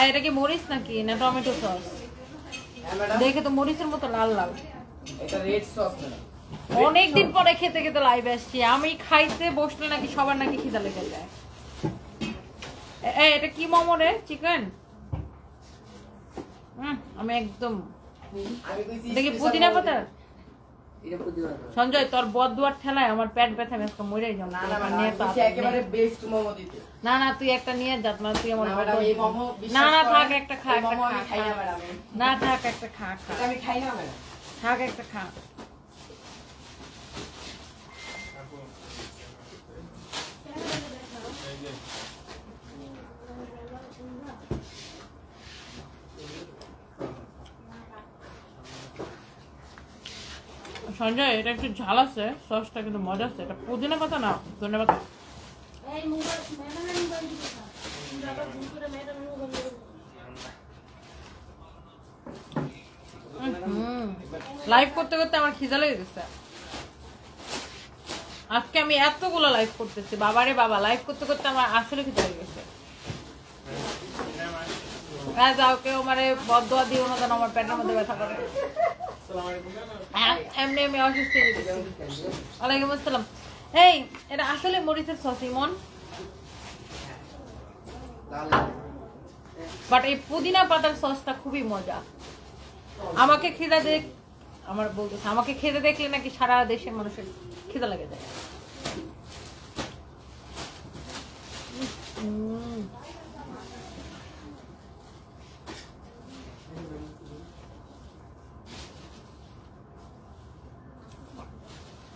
এটা কি মরিচ নাকি না টমেটো সস? দেখে তো মরিচের মতো লাল লাল। এটা রেড সস না। অনেকদিন পরে খেতে খেতে লাইভ আসছি। আমি খাইতে বসলে নাকি সবার নাকি খিদা লেগে যায়। এটা কি মোমো রে? চিকেন? আমি একদম দেখি পুদিনা পাতা। সঞ্জয় তোর বদদুয়ার ঠেলায় আমার পেট ব্যথা আজকে মরেই যাও। না না তুই একটা নিয়ে যাত না, তুই আমার না না থাক একটা খা, না থাক একটা খা, আমি খাই না ম্যাডাম, থাক একটা খা। সঞ্জয় এটা একটু ঝাল আছে, সসটা কিন্তু মজা আছে। এটা পুদিনা পাতা না ধনে পাতা। লাইভ করতে করতে আমার খিদা লেগে গেছে। আজকে আমি এতগুলো লাইভ করতেছি, বাবারে বাবা, লাইভ করতে করতে আমার আসলে খিদা লেগে গেছে। যাও কেউ আমারে বদদোয়া দিও না যেন আমার পেটের মধ্যে ব্যথা করে। এমনি আমি অসুস্থ হয়ে গেছি। ওয়ালাইকুম আসসালাম। এই এটা আসলে মরিচের সস ইমন, বাট এই পুদিনা পাতার সসটা খুবই মজা। আমাকে খিদা দেখ, আমার বলতেছে আমাকে খেতে দেখলে নাকি সারা দেশের মানুষের খিদা লেগে যায়।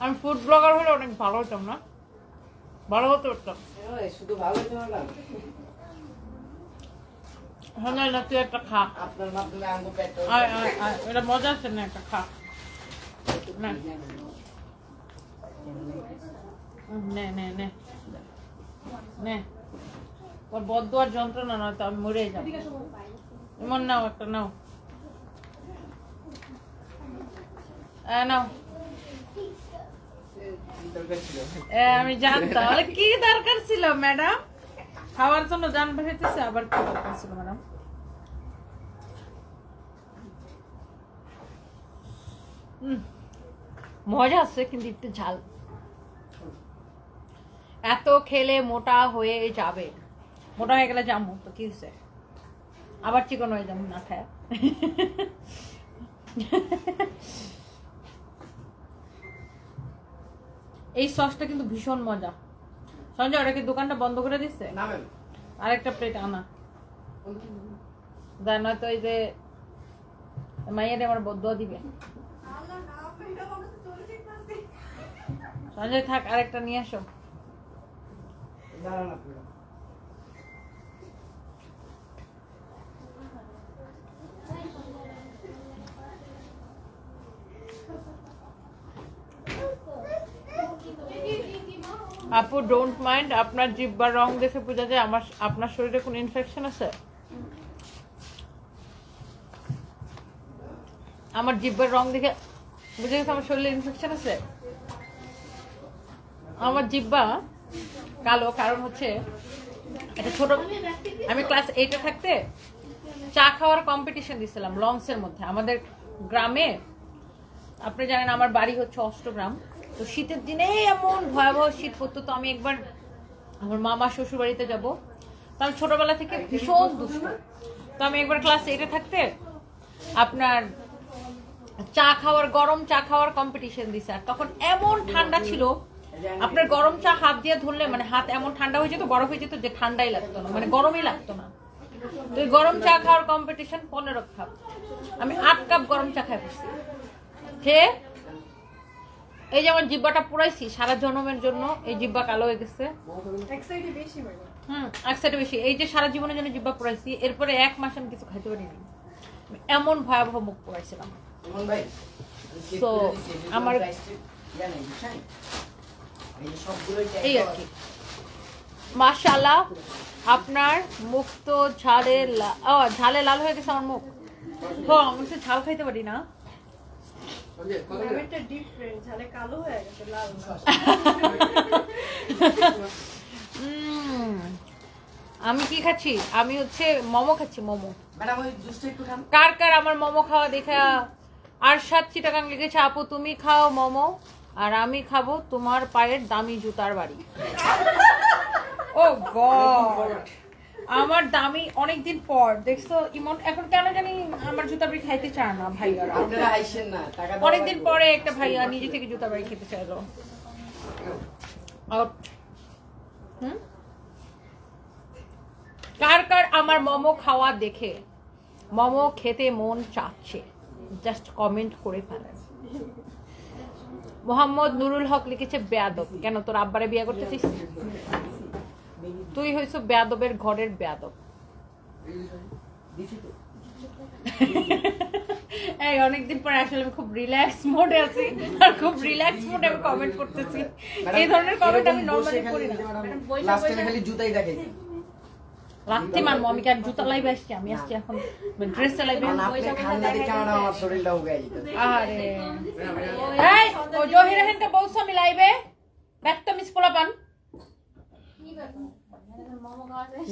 আমি ফুড ব্লগার হলে অনেক ভালো হতাম না? ভালো হতে পারতাম। শুধু ভালো হতে না, হ্যাঁ না তুই একটা খা, আপনার মাধ্যমে আঙ্গুর পেট এটা মজা আছে না, একটা খা। নে নে নে নে, ওর বদদুয়ার যন্ত্রণা নয় তো আমি মরেই যাবো। এমন নাও একটা, নাও নাও। আমি জানতাম কি দরকার ছিল ম্যাডাম, খাওয়ার জন্য জান বেরোতেছে, আবার কি দরকার ছিল ম্যাডাম? মজা আছে কিন্তু একটু ঝাল। এত খেলে মোটা হয়ে যাবে, মোটা হয়ে গেলে যাবো তো কি হচ্ছে, আবার চিকন হয়ে যাবো না খায়। এই সসটা কিন্তু ভীষণ মজা। সঞ্জয় ওরা কি দোকানটা বন্ধ করে দিচ্ছে? আরেকটা প্লেট আনা দেয়, নয়তো এই যে মাইয়ারে আমার বদদোয়া দিবে। সঞ্জয় থাক, আরেকটা নিয়ে আসো। আপু ডোন্ট মাইন্ড, আপনার জিহ্বার রং দেখে বোঝা যায় আপনার শরীরে কোনো ইনফেকশন আছে? আমার জিহ্বার রং দেখে বুঝে গেছে আমার শরীরে ইনফেকশন আছে। আমার জিহ্বা কালো, কারণ হচ্ছে এটা ছোট, আমি ক্লাস 8-এ থাকতে চা খাওয়ার কম্পিটিশন দিছিলাম লঞ্চের মধ্যে আমাদের গ্রামে। আপনি জানেন আমার বাড়ি হচ্ছে অষ্টগ্রাম, তো শীতের দিনে এমন ভয়াবহ শীত পড়তো। তো আমি একবার আমার মামা শ্বশুর বাড়িতে যাবো, তো আমি ছোটবেলা থেকে ভীষণ দুষ্ট। তো আমি একবার ক্লাস 8-এ থাকতে আপনার চা খাওয়ার, গরম চা খাওয়ার কম্পিটিশন দিছে। আর তখন এমন ঠান্ডা ছিল, আপনার গরম চা হাত দিয়ে ধরলে মানে হাত এমন ঠান্ডা হয়ে যেত, বরফ হয়ে যেত, যে ঠান্ডাই লাগতো না, মানে গরমই লাগতো না। তো এই গরম চা খাওয়ার কম্পিটিশন 15 কাপ, আমি 8 কাপ গরম চা খাই পড়ছি। খেয়ে এই যে আমার জিব্বাটা পুরাইছি সারা জন্মের জন্য, এই জিব্বা কালো হয়ে গেছে। এক সাইডে বেশি, এই যে সারা জীবনের জন্য জিব্বা পুরাইছি। এরপরে 1 মাস আমি কিছু খাইতে পারিনি, এমন ভয়াবহ মুখ পুরাইছিলাম। তো আমার এই আর কি, মাশাআল্লাহ আপনার মুখ তো ঝালে লাল হয়ে গেছে। আমার মুখ তো আমি তো ঝাল খাইতে পারি না। আমি কি খাচ্ছি? আমি হচ্ছে মোমো খাচ্ছি, মোমো। ম্যাডাম ওই জুসটা একটু খান। কার কার আমার মোমো খাওয়া দেখা আর 7 চিটাগাং লিখেছে, আপু তুমি খাও মোমো আর আমি খাবো তোমার পায়ের দামি জুতার বাড়ি। ও গড, আমার দামি অনেকদিন পর দেখছো ইমন এখন কেন জানি আমার জুতার বাড়ি খাইতে চায় না ভাইয়া। আপনারা আইছেন না, টাকা দাও। অনেকদিন পরে একটা ভাইয়া নিজে থেকে জুতার বাড়ি খেতে চাইলো। আউট। কার কার আমার মোমো খাওয়া দেখে মোমো খেতে মন চাচ্ছে জাস্ট কমেন্ট করে ফেলেন। মোহাম্মদ নুরুল হক লিখেছে বেয়াদব। কেন তোর আব্বারে বিয়ে করতেছিস? তুই হইছো বেয়াদবের ঘরের বেয়াদব। এই অনেকদিন পরে আসলে আমি খুব রিল্যাক্স মোডে আছি আর খুব রিল্যাক্স মোডে আমি কমেন্ট করতেছি। এই ধরনের কমেন্ট আমি নরমালি করি না। লাস্ট টাইম খালি জুতাই দেখাইছি। লাথি মারবো আমি, কি আর জুতা লাইভে আসছি? আমি আসছি এখন ড্রেস লাইভে। আপনি খান্না দেখে আমার শরীরটা উগাই দিতেছে। আরে এই ও জহির হেনকে বলছো আমি লাইভে ব্যক্ত মিস পোলাপান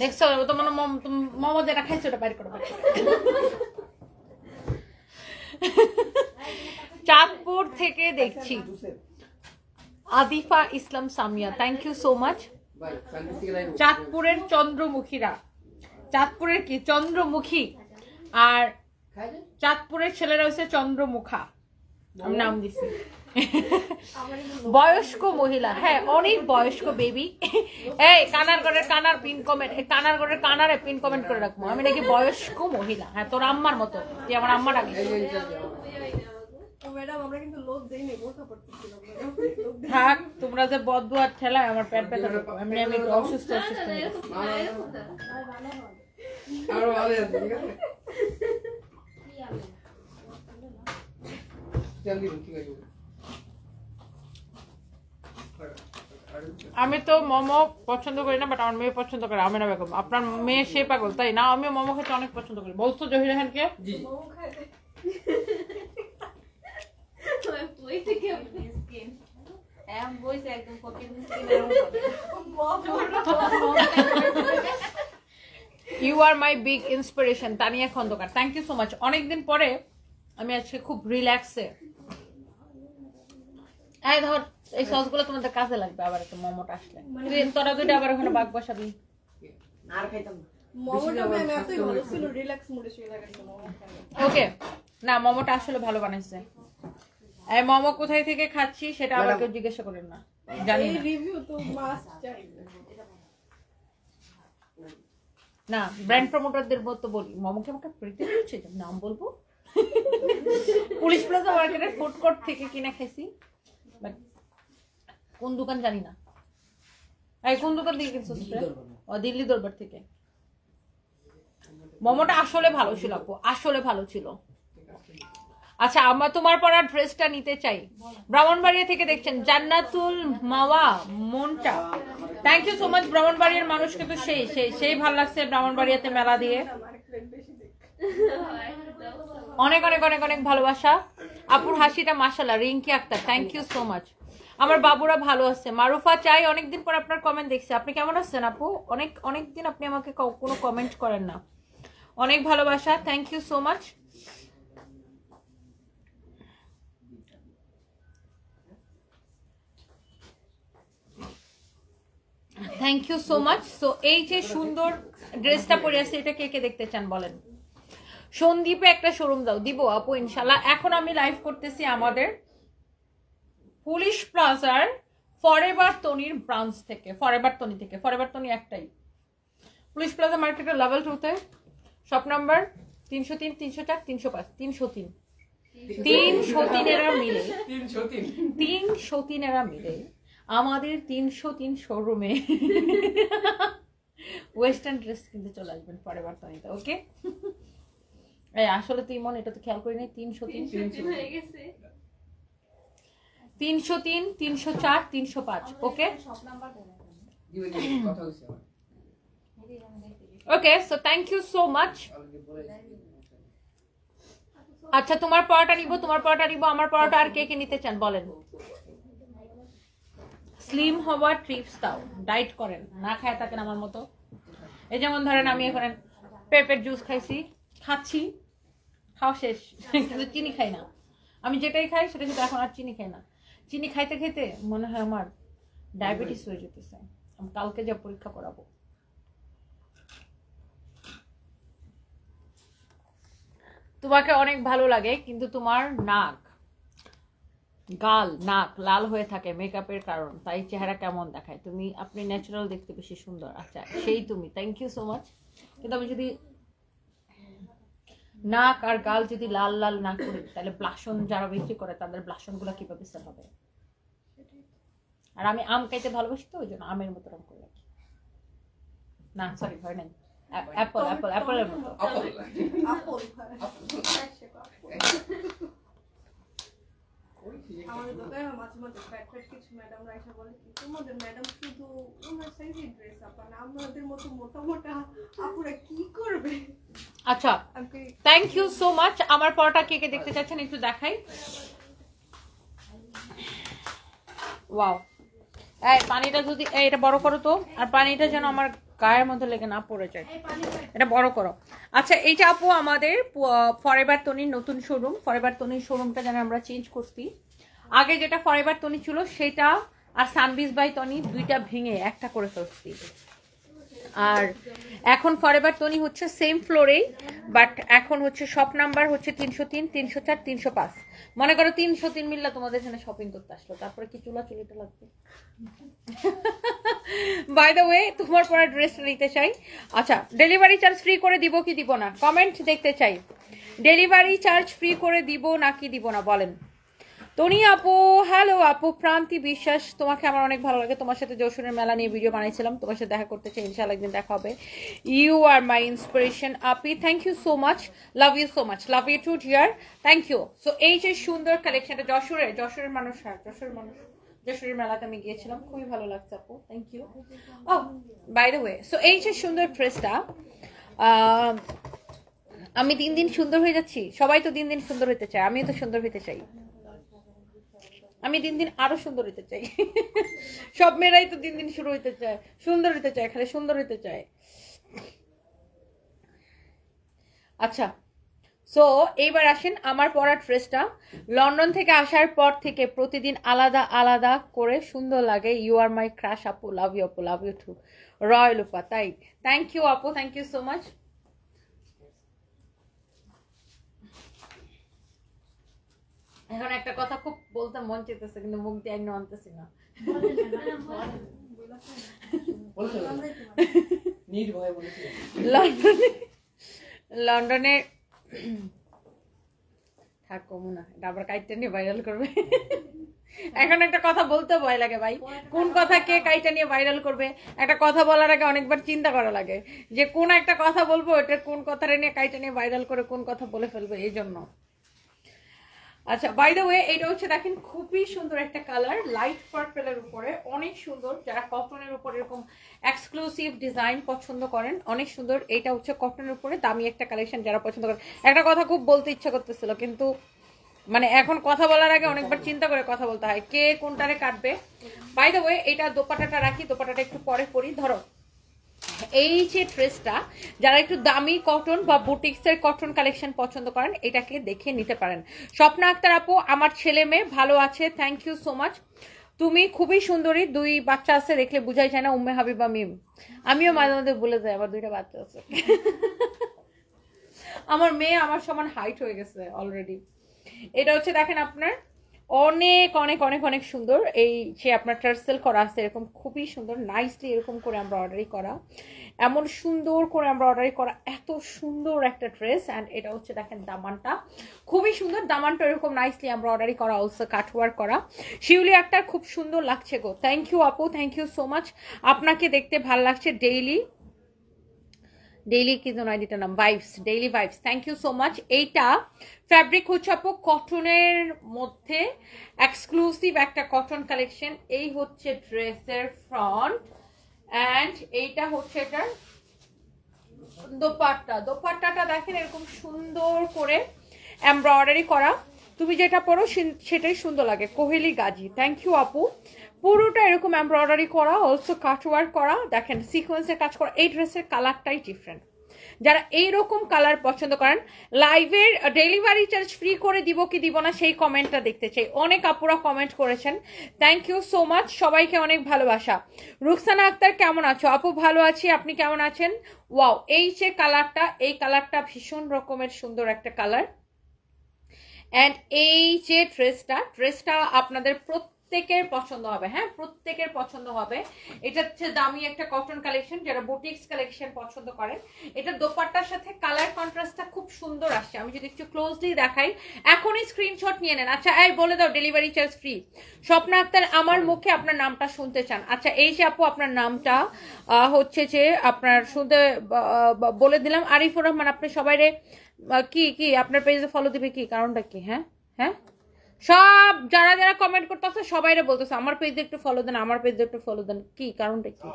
দেখছো তো মনে মোমো যেটা খাইছো ওটা বাইর করো। চাঁদপুর থেকে দেখছি Adifa Islam Samia, thank you so much. চাঁদপুরের চন্দ্রমুখীরা, চাঁদপুরের কি চন্দ্রমুখী আর চাঁদপুরের ছেলেরা হচ্ছে চন্দ্রমুখা, আমি নাম দিছি। বয়স্ক মহিলা, হ্যাঁ অনেক বয়স্ক বেবি। এই কানারগড়ের কানার pin comment, কানারগড়ের Kanheri pin comment করে রাখবো আমি নাকি বয়স্ক মহিলা। হ্যাঁ তোর আম্মার মতো, তুই আমার আম্মার আগে। থাক তোমরা যে বদদুয়ার ঠেলায় আমার পেট ব্যথা করো, এমনি আমি অসুস্থ অসুস্থ। আমি তো মোমো পছন্দ করি না, বাট আমার মেয়ে পছন্দ করে। আমেনা বেগম, আপনার মেয়ে সে পাগল তাই না? আমিও মোমো খেতে অনেক পছন্দ করি। বলছো জহির রেহানকে you are my big inspiration. Tania Khandakar, thank you so much. অনেকদিন পরে আমি আজকে খুব রিল্যাক্সে। এই ধর এই সসগুলো তোমাদের কাজে লাগবে আবার একটু মোমোটা আসলে। তোরা দুইটা আবার ওখানে বাগ বসাবি। আর খাইতাম মোমোটা ম্যাম এতই ভালো ছিল, রিল্যাক্স মুডে ছিল একদম। ওকে না মোমোটা আসলে ভালো বানাইছে। এই মোমো কোথায় থেকে খাচ্ছি সেটা আবার কেউ জিজ্ঞাসা করেন না, জানি না। রিভিউ তো মাস্ট চাই না, ব্র্যান্ড প্রমোটারদের মতো বলি মোমোকে আমাকে প্রীতি হচ্ছে নাম বলবো। পুলিশ প্লাজা মার্কেটের ফুড কোর্ট থেকে কিনে খাইছি, বাট কোন দোকান জানি না। এই কোন দোকান থেকে কিনছিস? ও দিল্লি দরবার থেকে। মোমোটা আসলে ভালো ছিল আপু, আসলে ভালো ছিল। আচ্ছা আমরা তোমার পরা ড্রেসটা নিতে চাই। ব্রাহ্মণবাড়িয়া থেকে দেখছেন জান্নাতুল মাওয়া মনটা, থ্যাংক ইউ সো মাচ। ব্রাহ্মণবাড়িয়ার মানুষ কিন্তু সেই ভালো লাগছে ব্রাহ্মণবাড়িয়াতে মেলা দিয়ে। অনেক অনেক অনেক অনেক ভালোবাসা। আপুর হাসিটা মাশাআল্লাহ। Rinki Akter, thank you so much. আমার বাবুরা ভালো আছে। মারুফা চাই, অনেকদিন পর আপনার কমেন্ট দেখছি। আপনি কেমন আছেন আপু? অনেকদিন আপনি আমাকে কোনো কমেন্ট করেন না। অনেক ভালোবাসা, thank you so much. Thank you so much. So এই যে সুন্দর ড্রেসটা পরে আছে এটা কে কে দেখতে চান বলেন? সন্দীপে একটা শোরুম দাও। দিব আপু ইনশাল্লাহ। এখন আমি লাইভ করতেছি আমাদের পুলিশ প্লাজার ফরএভার তনির ব্রাঞ্চ থেকে, ফরএভার তনি থেকে। ফরএভার তনি একটাই, পুলিশ প্লাজা মার্কেটের লেভেল 2-তে, শপ নাম্বার 303, 304, 305, 303। 303 মিলে 303 মিলে আমাদের 303 শোরুমে ওয়েস্টার্ন ড্রেস কিনতে চলে আসবেন ফরএভার তনিতে। ওকে এই আসলে তুই মন এটা তো খেয়াল করি নাই। 303, 304, 305। Okay okay, so thank you so much. আচ্ছা তোমার পরোটা নিব, তোমার পরোটা নিব, আমার পরোটা আর কে কে নিতে চান বলেন? স্লিম হওয়ার ট্রিপস দাও, ডাইট করেন, না খায় থাকেন আমার মতো। এই যেমন ধরেন আমি এখন পেঁপের জুস খাচ্ছি খাওয়া শেষ, কিন্তু চিনি খাই না। আমি যেটাই খাই সেটা কিন্তু এখন আর চিনি খাই না। চিনি খাইতে খাইতে মনে হয় আমার ডায়াবেটিস হয়ে যেতেছে। আমি কালকে যা পরীক্ষা করাবো। তোমাকে অনেক ভালো লাগে, কিন্তু তোমার নাক লাল হয়ে থাকে মেকআপের কারণ, তাই চেহারা কেমন দেখায়। আপনি ন্যাচারাল দেখতে বেশি সুন্দর। আচ্ছা সেই তুমি, থ্যাংক ইউ সো মাচ। কিন্তু আমি যদি নাক আর গাল যদি লাল লাল না করি, তাহলে ব্লাশন যারা বিক্রি করে তাদের ব্লাশন গুলা কিভাবে সেল হবে? আর আমি আম খাইতে ভালোবাসি, তো ওই জন্য আমের মতো রং করে রাখি। না সরি, হয় নাই, অ্যাপলের মতো। আমাদের দোকানে মাঝে মাঝে ফ্যাট কিছু ম্যাডাম রাইসা বলে কি তোমাদের ম্যাডাম শুধু ওনার সাইজের ড্রেস আপা না, আমাদের মতো মোটা মোটা আপুরা কি করবে? আচ্ছা থ্যাংক ইউ সো মাচ। আমার পরোটা কে কে দেখতে চাচ্ছেন একটু দেখাই। ওয়াও, এই পানিটা যদি এটা বড় করো তো, আর পানিটা যেন আমার গায়ের মধ্যে লেগে না পড়ে যায়, এটা বড় করো। আচ্ছা এইটা আপু আমাদের ফরএভার তনির নতুন শোরুম। ফরএভার তনির শোরুমটা যেন আমরা চেঞ্জ করছি। আগে যেটা ফরএভার তনি ছিল সেটা আর সানবিজ বাই তনি দুইটা ভেঙে একটা করে ফেলছি। আর এখন ফরএভার তনি হচ্ছে সেম ফ্লোরেই, বাট এখন হচ্ছে শপ নাম্বার হচ্ছে 303, 304, 305। মনে করো 303 মিল্লা তোমাদের এখানে শপিং করতে আসলো, তারপরে কি চুলাটা লাগবে। বাই দ্য ওয়ে, তোমার পরা ড্রেসটা নিতে চাই। আচ্ছা ডেলিভারি চার্জ ফ্রি করে দিব কি দিব না, কমেন্ট দেখতে চাই। ডেলিভারি চার্জ ফ্রি করে দিব নাকি দিব না বলেন। তনি আপু, হ্যালো আপু, প্রান্তি বিশ্বাস, তোমাকে আমার অনেক ভালো লাগে। তোমার সাথে যশোরের মেলা নিয়ে ভিডিও বানাইছিলাম, তোমার সাথে দেখা করতে চাই, ইনশাআল্লাহ একদিন দেখা হবে। ইউ আর মাই ইন্সপিরেশন আপি, thank you so much, love you so much, love you too dear, thank you. So এই যে সুন্দর কালেকশনটা যশোরের মানুষ, যশোরের মেলাতে আমি গিয়েছিলাম, খুবই ভালো লাগছে আপু, thank you. Oh by the way, so এই যে সুন্দর ড্রেসটা, আমি দিন দিন সুন্দর হয়ে যাচ্ছি। সবাই তো দিন দিন সুন্দর হতে চায়, আমিও তো সুন্দর হতে চাই। আমি দিন দিন আরো সুন্দর হতে চাই। সব মেয়েরাই তো দিন দিন শুরু হতে চায়, সুন্দর হতে চায়, খালি সুন্দর হতে চায়। আচ্ছা সো এইবার আসেন আমার পরা ড্রেসটা। লন্ডন থেকে আসার পর থেকে প্রতিদিন আলাদা আলাদা করে সুন্দর লাগে। ইউ আর মাই ক্রাশ আপু, লাভ ইউ আপু, লাভ ইউ টু, রয়্যাল উপা। তাই থ্যাংক ইউ আপু, থ্যাংক ইউ সো মাচ। এখন একটা কথা খুব বলতে মন চেতেছে, কিন্তু মুখ দিয়ে একদম আনতেছি না। লন্ডনে থাকো না, এটা আবার কাইটটা নিয়ে ভাইরাল করবে। এখন একটা কথা বলতে ভয় লাগে ভাই, কোন কথা কে কাইটা নিয়ে ভাইরাল করবে। একটা কথা বলার আগে অনেকবার চিন্তা করা লাগে যে কোন একটা কথা বলবো, এটা কোন কথাটা নিয়ে কাইটা নিয়ে ভাইরাল করে কোন কথা বলে ফেলবে, এই জন্য। আচ্ছা বাই দ্য ওয়ে, এটা হচ্ছে দেখেন খুবই সুন্দর একটা কালার, লাইট পার্পেলের উপরে, অনেক সুন্দর। যারা কটনের উপরে এরকম এক্সক্লুসিভ ডিজাইন পছন্দ করেন, অনেক সুন্দর। এটা হচ্ছে কটনের উপরে দামি একটা কালেকশন, যারা পছন্দ করেন। একটা কথা খুব বলতে ইচ্ছা করতেছিল, কিন্তু মানে এখন কথা বলার আগে অনেকবার চিন্তা করে কথা বলতে হয়, কে কোনটারে কাটবে। বাই দ্য ওয়ে, এটা দোপাটাটা রাখি, দোপাটাটা একটু পরে পরি। ধরো এই যে ড্রেসটা, যারা একটু দামি কটন বা বুটিক্সের কটন কালেকশন পছন্দ করেন, এটাকে দেখে নিতে পারেন। স্বপ্না আক্তার আপু, আমার ছেলে মেয়ে ভালো আছে, থ্যাংক ইউ সো মাচ। তুমি খুবই সুন্দরী, 2 বাচ্চা আছে, দেখলে বুঝাই যায় না। উম্মে হাবিবা মিম, আমিও মাঝে মাঝে ভুলে যাই আমার 2টা বাচ্চা আছে। আমার মেয়ে আমার সমান হাইট হয়ে গেছে অলরেডি। এটা হচ্ছে দেখেন আপনার অনেক অনেক অনেক অনেক সুন্দর। এই যে আপনার টার্সেল করা আছে এরকম, খুবই সুন্দর, নাইসলি এরকম করে আমরা অর্ডারই করা, এমন সুন্দর করে আমরা অর্ডারই করা, এত সুন্দর একটা ড্রেস। অ্যান্ড এটা হচ্ছে দেখেন দামানটা খুবই সুন্দর, দামানটা এরকম নাইসলি আমরা অর্ডারই করা, অলসো কাটওয়ার্ক করা। শিউলি একটা খুব সুন্দর লাগছে গো, থ্যাংক ইউ আপু, থ্যাংক ইউ সো মাচ। আপনাকে দেখতে ভাল লাগছে। ডেইলি কি যেন আইডিটার নাম, vibes, daily vibes, thank you so much. এইটা ফ্যাব্রিক হচ্ছে আপু কটনের মধ্যে এক্সক্লুসিভ একটা কটন কালেকশন। এই হচ্ছে ড্রেসের ফ্রন্ট, অ্যান্ড এইটা হচ্ছে এটার দোপাট্টাটা দেখেন এরকম সুন্দর করে এমব্রয়ডারি করা। তুমি যেটা পরো সেটাই সুন্দর লাগে। কোহেলি গাজী, থ্যাংক ইউ আপু। পুরোটা এরকম এমব্রয়ডারি করা, অলসো কাটওয়ার্ক করা, দেখেন সিকোয়েন্সের কাজ করা। এই ড্রেসের কালারটাই ডিফারেন্ট। যারা এইরকম কালার পছন্দ করেন, লাইভের ডেলিভারি চার্জ ফ্রি করে দিব কি দিব না সেই কমেন্টটা দেখতে চাই। অনেক আপুরা কমেন্ট করেছেন, থ্যাংক ইউ সো মাচ, সবাইকে অনেক ভালোবাসা। রুকসানা আক্তার কেমন আছো? আপু ভালো আছি, আপনি কেমন আছেন? ওয়াও, এই যে কালারটা, এই কালারটা ভীষণ রকমের সুন্দর একটা কালার। অ্যান্ড এই যে ড্রেসটা আপনাদের প্রত্যেকের পছন্দ হবে, হ্যাঁ প্রত্যেকের পছন্দ হবে। এটা হচ্ছে দামি একটা কটন কালেকশন, যারা বুটিক্স কালেকশন পছন্দ করেন। এটা দোপাট্টার সাথে কালার কন্ট্রাস্টটা খুব সুন্দর আসছে। আমি যদি একটু ক্লোজলি দেখাই, এখনই স্ক্রিনশট নিয়ে নেন। আচ্ছা এই বলে দাও delivery charge free. Swapna Akter, আমার মুখে আপনার নামটা শুনতে চান? আচ্ছা এই যে আপু আপনার নামটা হচ্ছে যে আপনার শুনতে বলে দিলাম, আরিফুর রহমান। আপনি সবাইরে কি কি আপনার পেজে ফলো দিবে, কি কারণটা কি? হ্যাঁ হ্যাঁ, সব যারা যারা কমেন্ট করতেছে সবাইরে বলতেছে আমার পেজে একটু ফলো দেন, আমার পেজে একটু ফলো দেন। কি কারণটা কি?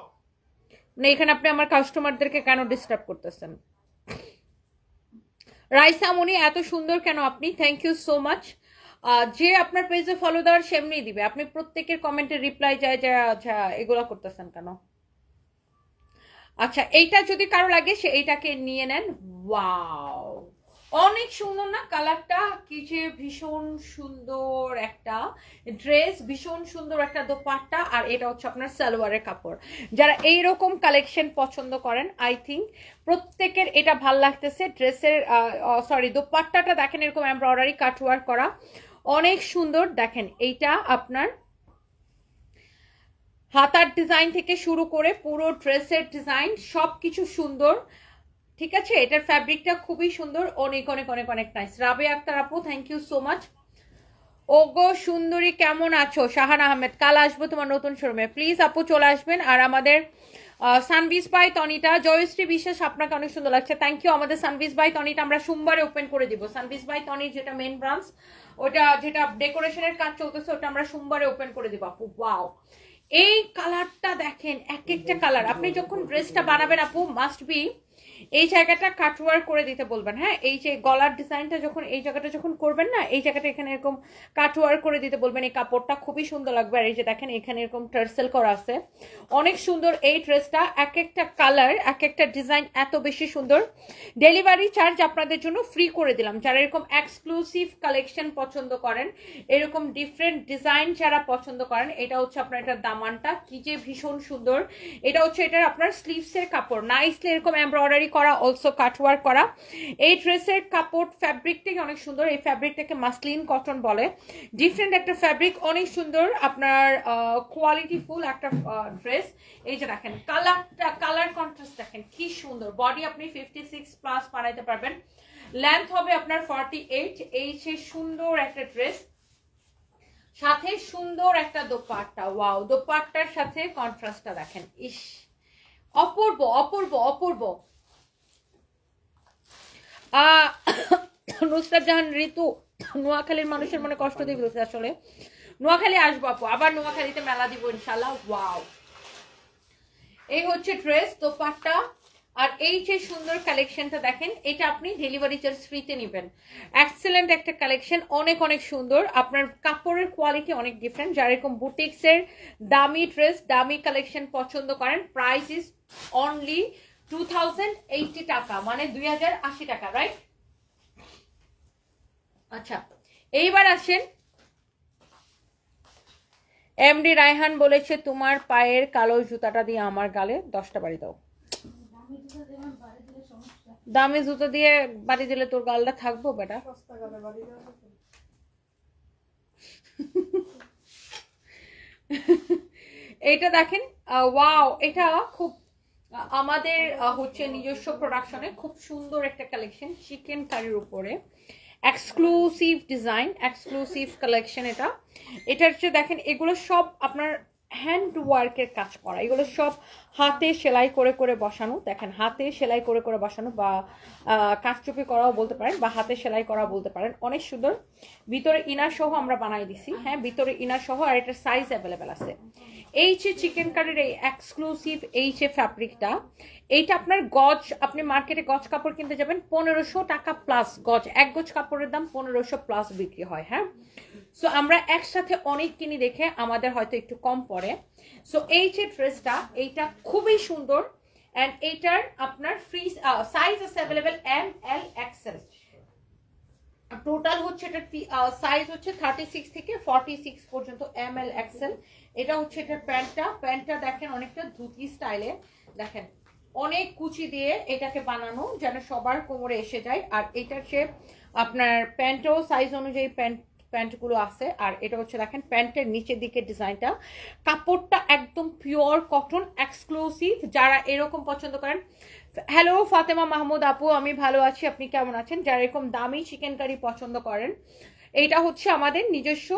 মানে এখানে আপনি আমার কাস্টমারদেরকে কেন ডিস্টার্ব করতেছেন? রাইসা মনি, এত সুন্দর কেন আপনি? Thank you so much. যে আপনার পেজে ফলো দেওয়ার সেমনি দিবে। আপনি প্রত্যেকের কমেন্টের রিপ্লাই যায় যায়, আচ্ছা এগুলা করতেছেন কেন? আচ্ছা এইটা যদি কারো লাগে সে এইটাকে নিয়ে নেন। ওয়াও, অনেক সুন্দর না কালারটা? কি যে ভীষণ সুন্দর একটা ড্রেস, ভীষণ সুন্দর একটা দোপাট্টা, আর এটা হচ্ছে আপনার সালোয়ারের কাপড়। যারা এইরকম কালেকশন পছন্দ করেন, আই থিঙ্ক প্রত্যেকের এটা ভাল লাগতেছে। ড্রেসের সরি দোপাট্টাটা দেখেন এরকম এমব্রয়ডারি কাটওয়ার্ক করা, অনেক সুন্দর। দেখেন এইটা আপনার হাতার ডিজাইন থেকে শুরু করে পুরো ড্রেসের ডিজাইন সবকিছু সুন্দর, ঠিক আছে? এটার ফ্যাব্রিকটা খুবই সুন্দর, অনেক অনেক অনেক অনেক নাইস। রাবিয়া আক্তার আপু, থ্যাংক ইউ সো মাচ। ওগো সুন্দরী কেমন আছো? শাহান আহমেদ, কাল আসবো তোমার নতুন শোরুমে, প্লিজ আপু চলে আসবেন। আর আমাদের সানভিজ বাই তনিটা, জয়শ্রী বিশ্বাস আপনাকে অনেক সুন্দর লাগছে, থ্যাংক ইউ। আমাদের সানভিজ বাই তনিটা আমরা সোমবারে ওপেন করে দিব। সানভিজ বাই তনির যেটা মেন ব্রাঞ্চ, ওটা যেটা ডেকোরেশনের কাজ চলতেছে, ওটা আমরা সোমবারে ওপেন করে দিব আপু। ওয়াও, এই কালারটা দেখেন, এক একটা কালার। আপনি যখন ড্রেসটা বানাবেন আপু, মাস্ট বি এই জায়গাটা কাটওয়ার্ক করে দিতে বলবেন, হ্যাঁ এই যে গলার ডিজাইনটা যখন এই জায়গাটা যখন করবেন না, এই জায়গাটা এখানে এরকম কাটওয়ার্ক করে দিতে বলবেন। এই কাপড়টা খুবই সুন্দর লাগবে। আর এই যে দেখেন এখানে এরকম টার্সেল করা আছে, অনেক সুন্দর এই ড্রেসটা। এক একটা কালার, এক একটা ডিজাইন এত বেশি সুন্দর। ডেলিভারি চার্জ আপনাদের জন্য ফ্রি করে দিলাম। যারা এরকম এক্সক্লুসিভ কালেকশন পছন্দ করেন, এরকম ডিফারেন্ট ডিজাইন যারা পছন্দ করেন, এটা হচ্ছে আপনার এটার দামানটা কি যে ভীষণ সুন্দর। এটা হচ্ছে এটার আপনার স্লিভসের কাপড়, নাইসলি এরকম এমব্রয়ডারি করা, অলসো কাটওয়ার্ক করা। এই ড্রেসের কাপড় ফ্যাব্রিকটাকে অনেক সুন্দর। এই ফ্যাব্রিকটাকে মাসলিন কটন বলে, ডিফারেন্ট একটা ফ্যাব্রিক, অনেক সুন্দর আপনার কোয়ালিটি ফুল একটা ড্রেস। এই যে দেখেন কালারটা, কালার কন্ট্রাস্ট দেখেন কি সুন্দর। বডি আপনি 56+ বানাইতে পারবেন, লেন্থ হবে আপনার 48। এই যে সুন্দর একটা ড্রেস, সাথে সুন্দর একটা দোপাট্টা। ওয়াও, দোপাট্টার সাথে কন্ট্রাস্টটা দেখেন, ইস অপূর্ব অপূর্ব অপূর্ব। নুসরাত জাহান ঋতু, নোয়াখালীর মানুষের মনে কষ্ট দিয়ে বলছে। আসলে নোয়াখালী আসবো আপু, আবার নোয়াখালীতে মেলা দিব ইনশাল্লাহ। ওয়াও, এই হচ্ছে ড্রেস, দোপাট্টা, আর এই যে সুন্দর কালেকশনটা দেখেন, এটা আপনি ডেলিভারি চার্জ ফ্রিতে নেবেন। এক্সেলেন্ট একটা কালেকশন, অনেক অনেক সুন্দর। আপনার কাপড়ের কোয়ালিটি অনেক ডিফারেন্ট। যারা এরকম বুটিক্সের দামি ড্রেস, দামি কালেকশন পছন্দ করেন, প্রাইস ইজ অনলি 2080 টাকা, মানে 2080 টাকা, রাইট? আচ্ছা এইবার আসেন, এমডি রায়হান বলেছে তোমার পায়ের কালো জুতাটা দিয়ে আমার গালে 10টা বাড়ি দাও। দামি জুতো দিয়ে বাড়ি দিলে তোর গালটা থাকবো বেটা? এটা দেখেন, ওয়াও, এটা খুব আমাদের হচ্ছে নিজস্ব প্রোডাকশনে খুব সুন্দর একটা কালেকশন, চিকেন কারির উপরে এক্সক্লুসিভ ডিজাইন, এক্সক্লুসিভ কালেকশন। এটা হচ্ছে দেখেন, এগুলো সব আপনার হ্যান্ড ওয়ার্কের কাজ করা, এগুলো সব হাতে সেলাই করে করে বসানো। দেখেন হাতে সেলাই করে করে বসানো, বা কাঁচচুপি করাও বলতে পারেন, বা হাতে সেলাই করাও বলতে পারেন, অনেক সুন্দর। ভিতরে ইনার সহ আমরা বানাই দিছি, হ্যাঁ ভিতরে ইনার সহ, আর এটার সাইজ অ্যাভেলেবেল আছে। এই যে চিকেন কারির এই এক্সক্লুসিভ এই যে ফ্যাব্রিকটা, এইটা আপনার গজ, আপনি মার্কেটে গজ কাপড় কিনতে যাবেন 1500 টাকা প্লাস গজ, এক গজ কাপড়ের দাম 1500 প্লাস বিক্রি হয়, হ্যাঁ। সো আমরা একসাথে অনেক কিনি দেখে আমাদের হয়তো একটু কম পড়ে। সো এই যে ড্রেসটা, এইটা খুবই সুন্দর অ্যান্ড এইটার আপনার ফ্রি সাইজ আছে অ্যাভেলেবেল ML XL। টোটাল হচ্ছে এটা সাইজ হচ্ছে 36 থেকে 46 পর্যন্ত ML XL। এটা হচ্ছে এটা প্যান্টটা দেখেন অনেকটা ধুতি স্টাইলে, দেখেন অনেক কুচি দিয়ে এটাকে বানানো যেন সবার কোমরে এসে যায়। আর এটার সে আপনার প্যান্টও সাইজ অনুযায়ী প্যান্টগুলো আছে। আর এটা হচ্ছে দেখেন প্যান্টের নিচের দিকে ডিজাইনটা, কাপড়টা একদম পিওর কটন এক্সক্লুসিভ। যারা এরকম পছন্দ করেন, হ্যালো ফাতেমা মাহমুদ আপু, আমি ভালো আছি, আপনি কেমন আছেন? যারা এরকম দামি চিকেন কারি পছন্দ করেন, এইটা হচ্ছে আমাদের নিজস্ব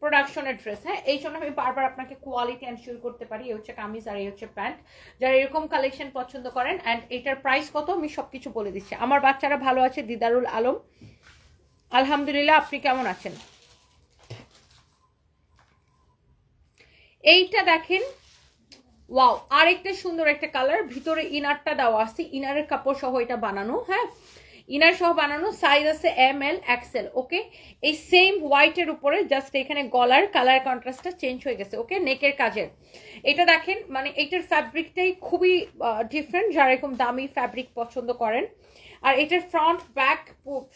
প্রোডাকশনের ড্রেস। হ্যাঁ, এই জন্য আমি বারবার আপনাকে কোয়ালিটি এনশিওর করতে পারি। এই হচ্ছে কামিজ আর এই হচ্ছে প্যান্ট। যারা এরকম কালেকশন পছন্দ করেন, অ্যান্ড এটার প্রাইস কত আমি সবকিছু বলে দিচ্ছি। আমার বাচ্চারা ভালো আছে, দিদারুল আলম আলহামদুলিল্লাহ, আপনি কেমন আছেন? এইটা দেখেন, ওয়াও, আরেকটা সুন্দর একটা কালার, ভিতরে ইনারটা দেওয়া আছে, ইনারের কাপড় সহ এটা বানানো। হ্যাঁ, ইনার সহ বানানো, সাইজ আছে ML XL। ওকে, এই সেম হোয়াইটের উপরে জাস্ট এখানে গলার কালার কন্ট্রাস্টটা চেঞ্জ হয়ে গেছে। ওকে, নেকের কাজের এটা দেখেন, মানে এটার ফ্যাব্রিকটাই খুবই ডিফারেন্ট। যারা এরকম দামি ফ্যাব্রিক পছন্দ করেন, আর এটার ফ্রন্ট ব্যাক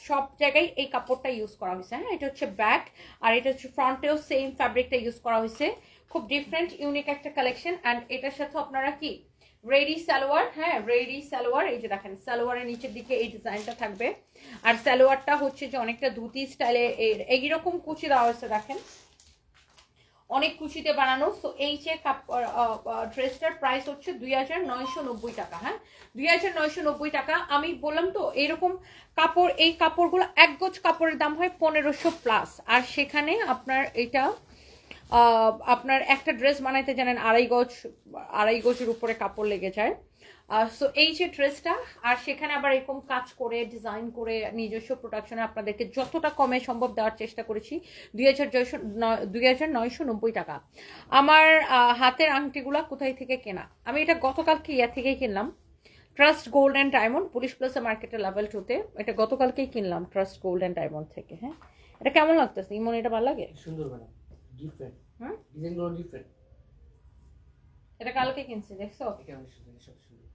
সব জায়গায় এই কাপড়টা ইউজ করা হয়েছে। হ্যাঁ, এটা হচ্ছে ব্যাক, আর এটা হচ্ছে ফ্রন্টেও সেম ফ্যাব্রিকটা ইউজ করা হয়েছে। খুব ডিফারেন্ট ইউনিক একটা কালেকশন। অ্যান্ড এটার সাথে আপনারা কি রেডি সালোয়ার, হ্যাঁ রেডি সালোয়ার, এই যে দেখেন সালোয়ারের নিচের দিকে এই ডিজাইনটা থাকবে। আর সালোয়ারটা হচ্ছে যে অনেকটা ধুতি স্টাইলে এইরকম কুচি দেওয়া হয়েছে, দেখেন অনেক কুচিতে বানানো। সো এই যে ড্রেসটার প্রাইস হচ্ছে 2990 টাকা। হ্যাঁ, 2990 টাকা। আমি বললাম তো এরকম কাপড়, এই কাপড়গুলো এক গজ কাপড়ের দাম হয় 1500 প্লাস। আর সেখানে আপনার এটা আপনার একটা ড্রেস বানাইতে জানেন আড়াই গজের উপরে কাপড় লেগে যায়। সো এই যে ড্রেসটা, আর সেখানে আবার এরকম কাজ করে ডিজাইন করে নিজস্ব প্রোডাকশনে আপনাদেরকে যতটা কমে সম্ভব দেওয়ার চেষ্টা করেছি। 2990 টাকা। আমার হাতের আংটিগুলা কোথায় থেকে কেনা? আমি এটা গতকালকে থেকেই কিনলাম, trust gold and diamond, police plaza মার্কেটের লেভেল 2-তে। এটা গতকালকেই কিনলাম ট্রাস্ট গোল্ড অ্যান্ড ডায়মন্ড থেকে। হ্যাঁ, এটা কেমন লাগতেছে ইমন? এটা ভালো লাগে? সুন্দর ম্যাডাম, ডিফারেন্ট ডিজাইনগুলো ডিফারেন্ট। এটা কালকে কিনছি, দেখছো? এটা অনেক সুন্দর, সব সুন্দর।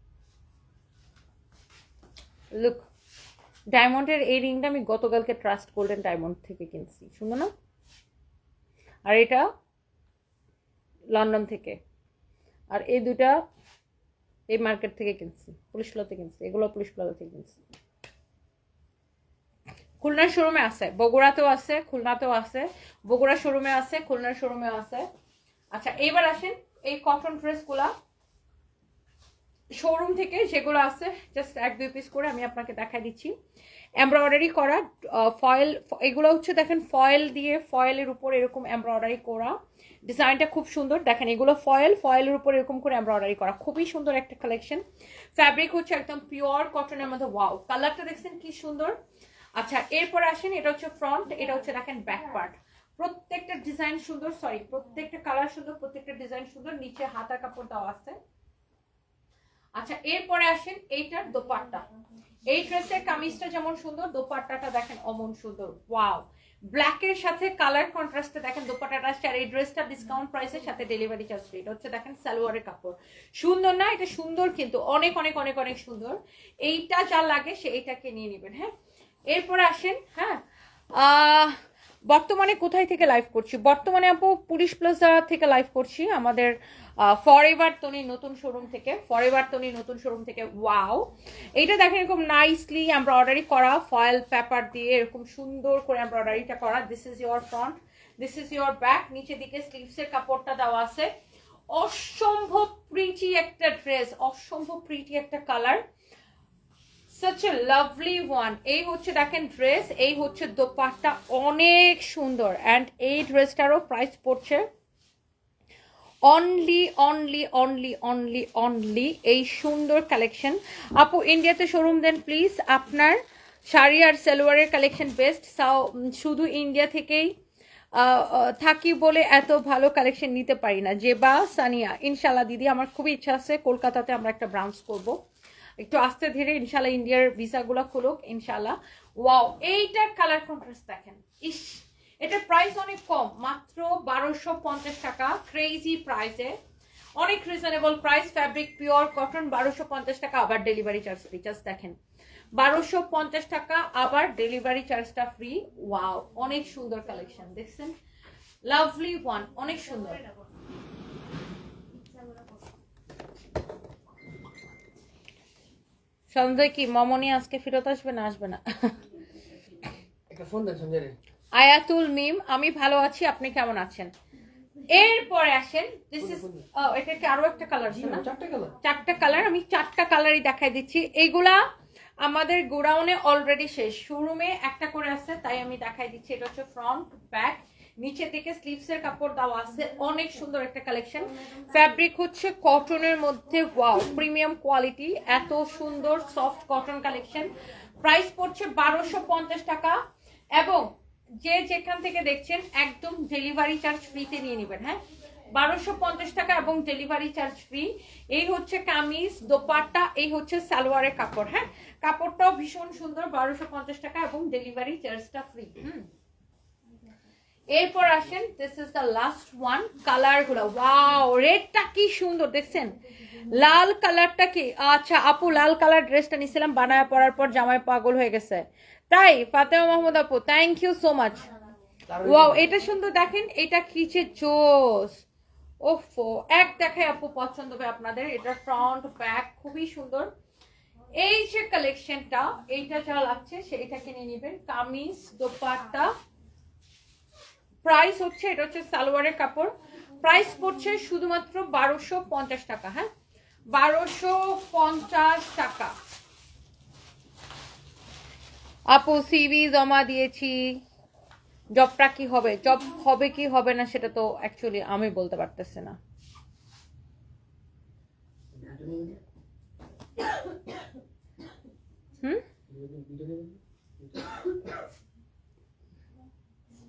লুক, ডায়মন্ডের এই রিংটা আমি গতকালকে ট্রাস্ট গোল্ডেন ডায়মন্ড থেকে কিনছি, শুনো না? আর এটা লন্ডন থেকে। আর এই দুটা এই মার্কেট থেকে কিনছি, পুলিশ প্লাজাতে কিনছি। এগুলো পুলিশ প্লাজা থেকে কিনছি। খুলনার শোরুমে আছে, বগুড়াতেও আছে, খুলনাতেও আছে। বগুড়া শোরুমে আছে, খুলনার শোরুমে আছে। আচ্ছা, এইবার আসেন এই কটন ড্রেসগুলা শোরুম থেকে যেগুলো আছে, জাস্ট 1-2 পিস করে আমি আপনাকে দেখাই দিচ্ছি। এমব্রয়ডারি করা ফয়েল, এগুলো হচ্ছে দেখেন ফয়েল দিয়ে, ফয়েলের উপর এরকম এমব্রয়ডারি করা, ডিজাইনটা খুব সুন্দর। দেখেন এগুলো ফয়েলের উপর এরকম করে এমব্রয়ডারি করা, খুবই সুন্দর একটা কালেকশন। ফ্যাব্রিক হচ্ছে একদম পিওর কটনের মধ্যে। ওয়াও, কালারটা দেখছেন কি সুন্দর। আচ্ছা, এরপরে আসেন, এটা হচ্ছে ফ্রন্ট, এটা হচ্ছে দেখেন ব্যাক পার্ট। প্রত্যেকটা ডিজাইন সুন্দর, প্রত্যেকটা কালার সুন্দর, প্রত্যেকটা ডিজাইন সুন্দর। নিচে হাতার কাপড় দেওয়া আছে। আচ্ছা, এরপরে আসেন এইটার দোপাট্টা। এই ড্রেসের কামিজটা যেমন সুন্দর, দোপাট্টাটা দেখেন অমন সুন্দর। ওয়াও, ব্ল্যাকের সাথে কালার কন্ট্রাস্টে দেখেন দোপাট্টাটা আসছে। আর এই ড্রেসটা ডিসকাউন্ট প্রাইসের সাথে ডেলিভারি চার্জ ফ্রি। এটা হচ্ছে দেখেন সালোয়ারের কাপড়। সুন্দর না? এটা সুন্দর, কিন্তু অনেক অনেক অনেক অনেক সুন্দর। এইটা যা লাগে সে এইটাকে নিয়ে নেবেন। হ্যাঁ, এরপরে আসেন, হ্যাঁ বর্তমানে কোথায় থেকে লাইভ করছি? বর্তমানে আপু পুলিশ প্লাজা থেকে লাইভ করছি, আমাদের ফরএভার তনি নতুন শোরুম থেকে। ওয়াও, এইটা দেখেন এরকম নাইসলি এমব্রয়ডারি করা, ফয়েল পেপার দিয়ে এরকম সুন্দর করে এমব্রয়ডারিটা করা। This is your front, this is your back. নিচে দিকে স্লিভসের কাপড়টা দেওয়া আছে। অসম্ভব প্রিটি একটা ড্রেস, অসম্ভব প্রিটি একটা colour, such a lovely one. এই হচ্ছে দেখেন ড্রেস, এই হচ্ছে দোপাট্টা, অনেক সুন্দর। অ্যান্ড এই ড্রেসটারও প্রাইস পড়ছে অনলি এই সুন্দর কালেকশন। আপু ইন্ডিয়াতে শোরুম দেন প্লিজ, আপনার শাড়ি আর সালোয়ারের কালেকশন বেস্ট। শুধু ইন্ডিয়া থেকেই থাকি বলে এত ভালো কালেকশন নিতে পারি না। জেবা সানিয়া, ইনশাল্লাহ দিদি, আমার খুবই ইচ্ছা আছে কলকাতাতে আমরা একটা ব্রাঞ্চ করব, একটু আস্তে ধীরে ইনশাল্লাহ ইন্ডিয়ার ভিসাগুলো খুলুক ইনশাল্লাহ। ওয়াও, এইটার কালার কন্ট্রাস্ট দেখেন, ইস এটার প্রাইস অনেক কম, মাত্র 1250 টাকা, ক্রেজি প্রাইসে, অনেক reasonable price. Fabric pure cotton, 1250 টাকা, আবার ডেলিভারি চার্জ ফ্রি। জাস্ট দেখেন 1250 টাকা, আবার ডেলিভারি চার্জটা ফ্রি। ওয়াও, অনেক সুন্দর কালেকশন দেখছেন, লাভলি ওয়ান, অনেক সুন্দর। সঞ্জয় কি মামনি আজকে ফেরত আসবে না আসবে না? একটা ফোন দেন সঞ্জয় রে। আয়াতুল মিম, আমি ভালো আছি, আপনি কেমন আছেন? এরপরে আসেন, দিস ইজ এটা কি আরো একটা কালার আছে না? চারটা কালার, আমি চারটা কালারই দেখাই দিচ্ছি। এইগুলা আমাদের গোডাউনে অলরেডি শেষ, শোরুমে একটা করে আছে, তাই আমি দেখাই দিচ্ছি। এটা হচ্ছে ফ্রন্ট ব্যাক, নিচের দিকে স্লিভস এর কাপড় দেওয়া আছে, অনেক সুন্দর একটা কালেকশন। ফ্যাব্রিক হচ্ছে কটনের মধ্যে, ওয়াও, প্রিমিয়াম কোয়ালিটি, এত সুন্দর সফট কটন কালেকশন। প্রাইস পড়ছে 1250 টাকা, এবং যে যেখান থেকে দেখছেন একদম ডেলিভারি চার্জ ফ্রিতে নিয়ে নেবেন। হ্যাঁ, 1250 টাকা এবং ডেলিভারি চার্জ ফ্রি। এই হচ্ছে কামিজ, দোপাট্টা, এই হচ্ছে সালোয়ারের কাপড়। হ্যাঁ, কাপড়টাও ভীষণ সুন্দর, 1250 টাকা এবং ডেলিভারি চার্জটা ফ্রি। এরপর আসেন, this is the last one. Colour গুলো, ওয়াও, রেডটা কি সুন্দর দেখছেন, লাল কালারটা কি, আচ্ছা আপু লাল কালার ড্রেসটা নিছিলাম, বানায় পরার পর জামাই পাগল হয়ে গেছে, তাই ফাতেমা মাহমুদ আপু, thank you so much. Wow, এটা সুন্দর দেখেন, এটা কিছে জোস, ওফো, এক দেখায় আপু পছন্দ হবে আপনাদের। এটা ফ্রন্ট ব্যাক খুবই সুন্দর। এই যে কালেকশনটা, এইটা যা লাগছে সেইটা কিনে নেবেন। কামিজ, দোপাট্টা, প্রাইস হচ্ছে, এটা হচ্ছে সালোয়ারের কাপড়, প্রাইস পড়ছে শুধুমাত্র 1250 টাকা। হ্যাঁ, 1250 টাকা। আপু সিভি জমা দিয়েছি, জবটা কি হবে, জব হবে কি হবে না সেটা তো অ্যাকচুয়ালি আমি বলতে পারতেছি না।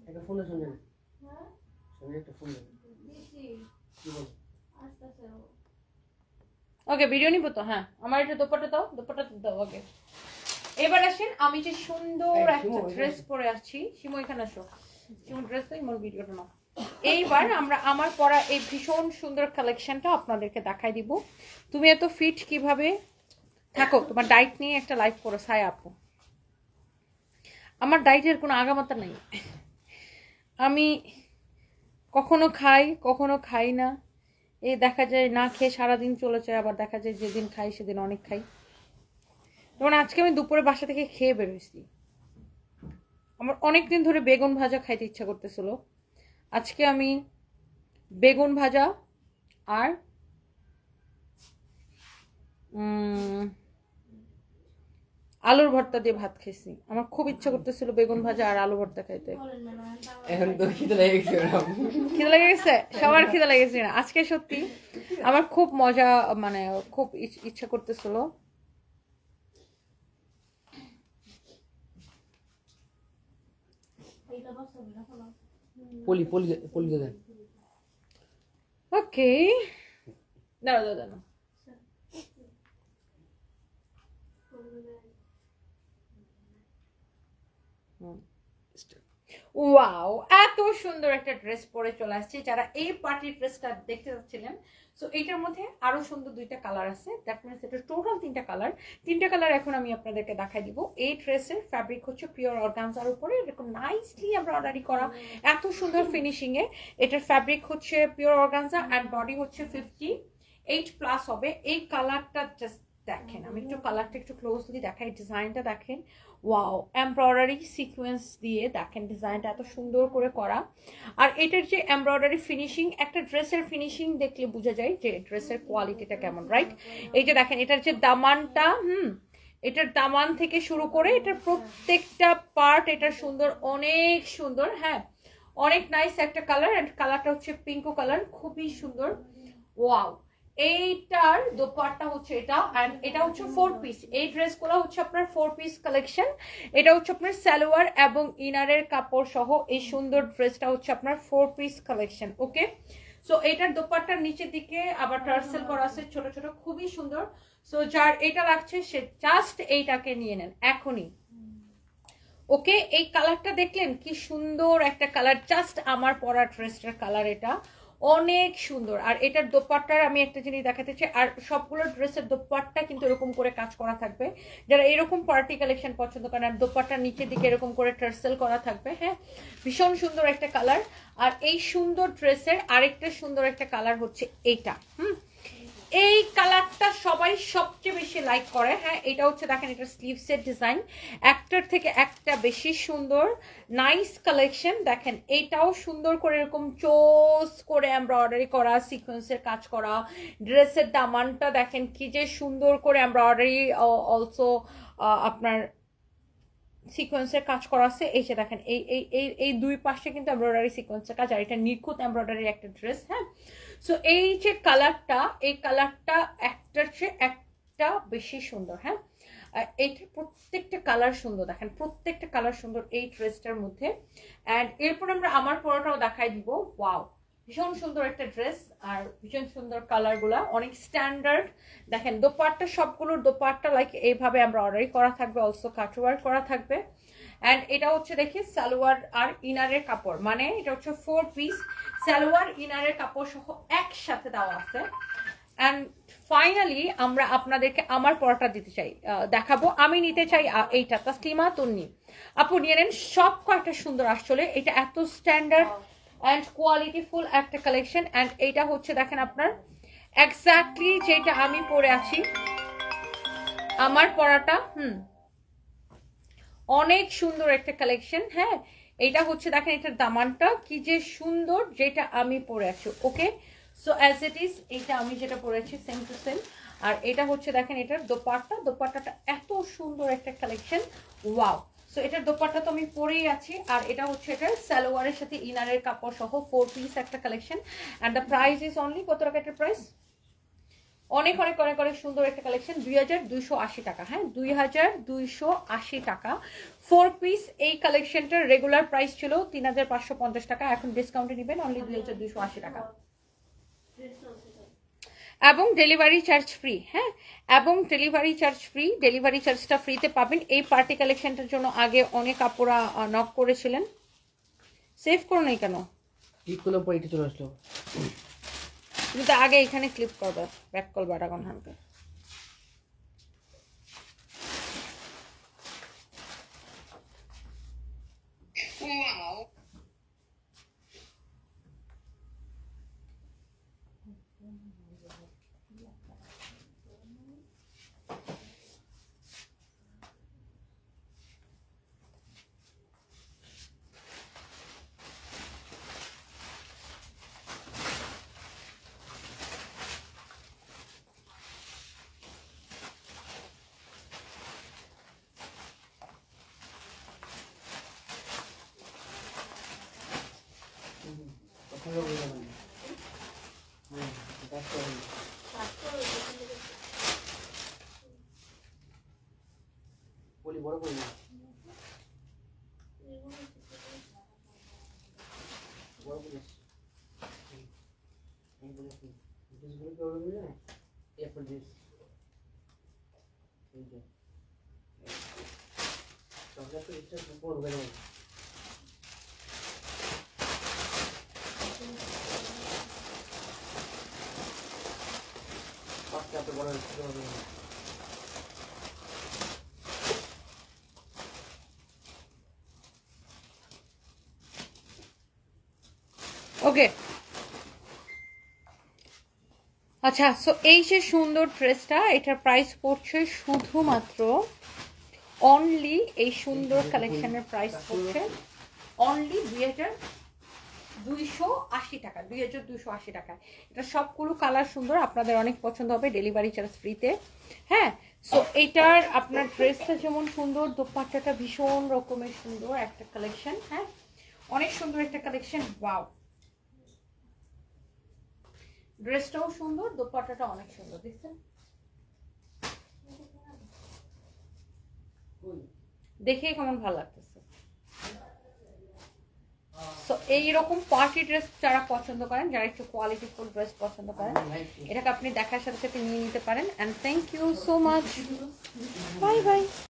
একটা ফোন দেন সঞ্জয় রে। সঞ্জয় একটা ফোন দেন। ওকে, ভিডিও নিব তো। হ্যাঁ, আমার এটা দোপাট্টা দাও, দোপাট্টা দাও। ওকে, এবার আসেন, আমি যে সুন্দর একটা ড্রেস পরে আসছি, শিমু এখানে আসো, শিমু ড্রেস তো মোর ভিডিওটা নাও। এইবার আমরা আমার পরা এই ভীষণ সুন্দর কালেকশনটা আপনাদেরকে দেখাই দিব। তুমি এত ফিট কিভাবে থাকো, তোমার ডায়েট নিয়ে একটা লাইভ করো সাই আপু। আমার ডায়েটের কোনো আগামাতা নাই, আমি কখনো খাই কখনো খাই না, এই দেখা যায় না খেয়ে সারাদিন চলে যায়, আবার দেখা যায় যেদিন খাই সেদিন অনেক খাই। যেমন আজকে আমি দুপুরে বাসা থেকে খেয়ে বেরোইছি, আমার অনেকদিন ধরে বেগুন ভাজা খাইতে ইচ্ছা করতেছিল, আজকে আমি বেগুন ভাজা আর আলুর ভর্তা দিয়ে ভাত খেয়েছি। আমার খুব ইচ্ছা করতেছিল বেগুন ভাজা আর আলু ভর্তা খাইতে। এখন তো খিদে লেগে গেছে, খিদে লেগে গেছে, সবার খিদে লেগেছে না আজকে, সত্যি আমার খুব মজা, মানে খুব ইচ্ছা করতেছিল। পলি পলি পলি দেন। ওকে, দাঁড়া দাঁড়া দাঁড়া, ওয়াও, এত সুন্দর একটা ড্রেস পরে চলে আসছে। যারা এই পার্টি ড্রেসটা দেখতে যাচ্ছিলেন, সো এইটার মধ্যে আরো সুন্দর দুইটা কালার আছে, দ্যাট মিনস এটা টোটাল তিনটা কালার এখন আমি আপনাদেরকে দেখাই দিব। এই ড্রেসের ফ্যাব্রিক হচ্ছে পিওর অর্গানজার উপরে এরকম নাইসলি এমব্রয়ডারি করা, এত সুন্দর ফিনিশিং এ। এটার ফ্যাব্রিক হচ্ছে পিওর অর্গানজা এন্ড বডি হচ্ছে 58+ হবে। এই কালারটা জাস্ট দেখেন, আমি একটু কালারটা একটু ক্লোজলি দেখাই, ডিজাইনটা দেখেন, ওয়াও, এমব্রয়ডারি সিকোয়েন্স দিয়ে দেখেন ডিজাইনটা এত সুন্দর করে করা। আর এটার যে এমব্রয়ডারি ফিনিশিং, একটা ড্রেসের ফিনিশিং দেখলে বোঝা যায় যে ড্রেসের কোয়ালিটিটা কেমন, রাইট? এই যে দেখেন এটার যে দামানটা, এটার দামান থেকে শুরু করে এটার প্রত্যেকটা পার্ট এটা সুন্দর, অনেক সুন্দর। হ্যাঁ, অনেক নাইস একটা কালার, এন্ড কালারটা হচ্ছে পিঙ্ক কালার, খুবই সুন্দর। ওয়াও, এইটার দোপাট্টা হচ্ছে এটা, এন্ড এটা হচ্ছে 4 পিস। এই ড্রেসগুলো হচ্ছে আপনার 4 পিস কালেকশন। এটা হচ্ছে আপনার সালোয়ার এবং ইনারের কাপড় সহ এই সুন্দর ড্রেসটা হচ্ছে আপনার 4 পিস কালেকশন। ওকে, সো এইটার দোপাট্টার নিচের দিকে আবার টার্সেল করা আছে ছোট ছোট, খুবই সুন্দর। সো যার এটা লাগছে সে জাস্ট এইটাকে নিয়ে নেন এখনই। ওকে, এই কালারটা দেখলেন কি সুন্দর একটা কালার, জাস্ট আমার পরা ড্রেসটার কালার, এটা অনেক সুন্দর। আর এটার দোপাট্টার আমি একটা জিনিস দেখাতে চাই, আর সবগুলো ড্রেসের দোপাট্টা কিন্তু এরকম করে কাজ করা থাকবে, যারা এরকম পার্টি কালেকশন পছন্দ করেন। আর দোপাট্টার নিচের দিকে এরকম করে টার্সেল করা থাকবে। হ্যাঁ, ভীষণ সুন্দর একটা কালার। আর এই সুন্দর ড্রেসের আরেকটা সুন্দর একটা কালার হচ্ছে এইটা। এই কালারটা সবাই সবচেয়ে বেশি লাইক করে। হ্যাঁ, এটা হচ্ছে দেখেন, এটা স্লিভসের ডিজাইন একটার থেকে একটা বেশি সুন্দর, নাইস কালেকশন। দেখেন এইটাও সুন্দর করে এরকম চোস করে এমব্রয়ডারি করা, সিকোয়েন্সের কাজ করা। ড্রেসের দামানটা দেখেন কি যে সুন্দর করে এমব্রয়ডারি, অলসো আপনার সিকোয়েন্সের কাজ করা আছে। এই যে দেখেন এই এই এই এই দুই পাশে কিন্তু এমব্রয়ডারি সিকোয়েন্সের কাজ, আর এটা নিখুঁত এমব্রয়ডারি একটা ড্রেস। হ্যাঁ, সো এই যে কালারটা, এই কালারটা একটার চেয়ে একটা বেশি সুন্দর। হ্যাঁ, এইটা প্রত্যেকটা কালার সুন্দর, দেখেন প্রত্যেকটা কালার সুন্দর এই ড্রেসটার মধ্যে। অ্যান্ড এরপর আমরা আমার পরাটাও দেখাই দিব। ওয়াও, ভীষণ সুন্দর একটা ড্রেস, আর ভীষণ সুন্দর কালারগুলা, অনেক স্ট্যান্ডার্ড। দেখেন দোপাট্টা, সবগুলোর দোপাট্টা লাইক এইভাবে আমরা অর্ডারই করা থাকবে, অলসো কাটওয়ার্ক করা থাকবে। অ্যান্ড এটা হচ্ছে দেখি সালোয়ার আর ইনারের কাপড়, মানে এটা হচ্ছে 4 পিস সালোয়ার ইনারের কাপড় সহ একসাথে দেওয়া আছে। অ্যান্ড ফাইনালি আমরা আপনাদেরকে আমার পরাটা দিতে চাই, দেখাবো। আমি নিতে চাই এইটা, তাসলিমা তন্নি আপু নিয়ে নেন। সব কয়টা সুন্দর আসলে, এটা এত স্ট্যান্ডার্ড অ্যান্ড কোয়ালিটিফুল একটা কালেকশন। অ্যান্ড এইটা হচ্ছে দেখেন আপনার এক্স্যাক্টলি যেটা আমি পরে আছি, আমার পরাটা। অনেক সুন্দর একটা কালেকশন। হ্যাঁ, এটা হচ্ছে দেখেন, এটার দামানটা কি যে সুন্দর, যেটা আমি পরে আছি। ওকে, সো অ্যাজ ইট ইজ এটা আমি যেটা পরেছি সেম টু সেম। আর এটা হচ্ছে দেখেন এটার দোপাট্টা, দোপাট্টাটা এত সুন্দর একটা কালেকশন। ওয়াও, সো এটার দোপাট্টা তো আমি পরেই আছি। আর এটা হচ্ছে এটার সালোয়ারের সাথে ইনারের কাপড় সহ 4 পিস একটা collection. And the price is only, কত টাকা এটার প্রাইস? অনেক অনেক অনেক অনেক সুন্দর একটা কালেকশন, 2280 টাকা। হ্যাঁ, 2280 টাকা 4 পিস। এই কালেকশনটার রেগুলার প্রাইস ছিল 3550 টাকা, এখন ডিসকাউন্টে নেবেন অনলি 2280 টাকা, এবং ডেলিভারি চার্জ ফ্রি। হ্যাঁ, এবং ডেলিভারি চার্জ ফ্রি, ডেলিভারি চার্জটা ফ্রিতে পাবেন। এই পার্টি কালেকশনটার জন্য আগে অনেক আপুরা নক করেছিলেন। সেভ করো নাই কেন? ক্লিক করলাম পরে এটা চলে আসলো। তুমি তো আগে এখানে ক্লিক করবে, ব্যাক কল বাটাগন হানকে। বলি বড় করি না, বড় করিস। আমি বলেছি ডিসগুলো কি বড় করি না, এরপর দিস এই যে সবটা তো এটা উপর গেল। পাঁচটা তো বড় হবে। ওকে, আচ্ছা, সো এই যে সুন্দর ড্রেসটা, এটার প্রাইস পড়ছে শুধুমাত্র অনলি, এই সুন্দর কালেকশনের প্রাইস পড়ছে অনলি 2280 টাকা, 2280 টাকায়। এটা সবগুলো কালার সুন্দর, আপনাদের অনেক পছন্দ হবে, ডেলিভারি চার্জ ফ্রিতে। হ্যাঁ, সো এইটার আপনার ড্রেসটা যেমন সুন্দর, দোপাট্টাটা ভীষণ রকমের সুন্দর একটা কালেকশন। হ্যাঁ, অনেক সুন্দর একটা কালেকশন। ওয়াও, ড্রেসটাও সুন্দর, দোপাট্টাটা অনেক সুন্দর, দেখছেন? দেখেই কেমন ভালো লাগতেছে। সো এইরকম পার্টি ড্রেস যারা পছন্দ করেন, যারা একটু কোয়ালিটিফুল ড্রেস পছন্দ করেন, এটাকে আপনি দেখার সাথে সাথে নিয়ে নিতে পারেন। And thank you so much, bye by.